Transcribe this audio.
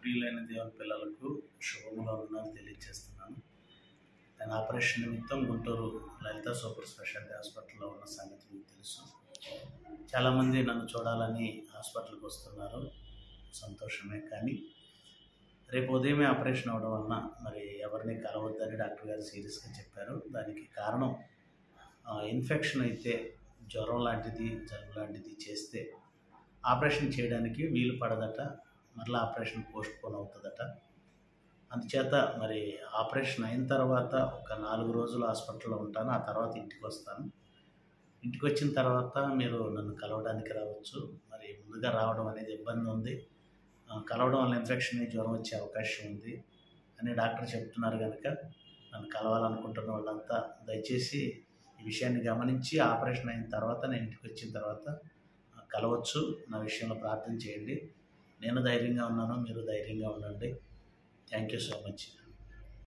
ప్రియులైన దేవుని పిల్లలకు శుభముల వందనాలు తెలియజేస్తున్నాను. నేను ఆపరేషన్ నిమిత్తం గుంటూరు లలిత సూపర్ స్పెషాలిటీ హాస్పిటల్లో ఉన్న సంగతి మీకు తెలుసు. చాలామంది నన్ను చూడాలని హాస్పిటల్కి వస్తున్నారు, సంతోషమే. కానీ రేపు ఉదయమే ఆపరేషన్ అవ్వడం వలన మరి ఎవరిని కలవద్దని డాక్టర్ గారు సీరియస్గా చెప్పారు. దానికి కారణం ఇన్ఫెక్షన్ అయితే జ్వరం లాంటిది, జలుబు లాంటిది చేస్తే ఆపరేషన్ చేయడానికి వీలు పడదట, మరలా ఆపరేషన్ పోస్ట్పోన్ అవుతుందట. అందుచేత మరి ఆపరేషన్ అయిన తర్వాత ఒక 4 రోజులు హాస్పిటల్లో ఉంటాను, ఆ తర్వాత ఇంటికి వస్తాను. ఇంటికి వచ్చిన తర్వాత మీరు నన్ను కలవడానికి రావచ్చు. మరి ముందుగా రావడం అనేది ఇబ్బంది ఉంది, కలవడం వల్ల ఇన్ఫెక్షన్ జ్వరం వచ్చే అవకాశం ఉంది అని డాక్టర్ చెప్తున్నారు. కనుక నన్ను కలవాలనుకుంటున్న వాళ్ళంతా దయచేసి ఈ విషయాన్ని గమనించి ఆపరేషన్ అయిన తర్వాత నేను ఇంటికి వచ్చిన తర్వాత కలవచ్చు. నా విషయంలో ప్రార్థన చేయండి. నేను ధైర్యంగా ఉన్నాను, మీరు ధైర్యంగా ఉండండి. Thank you so much.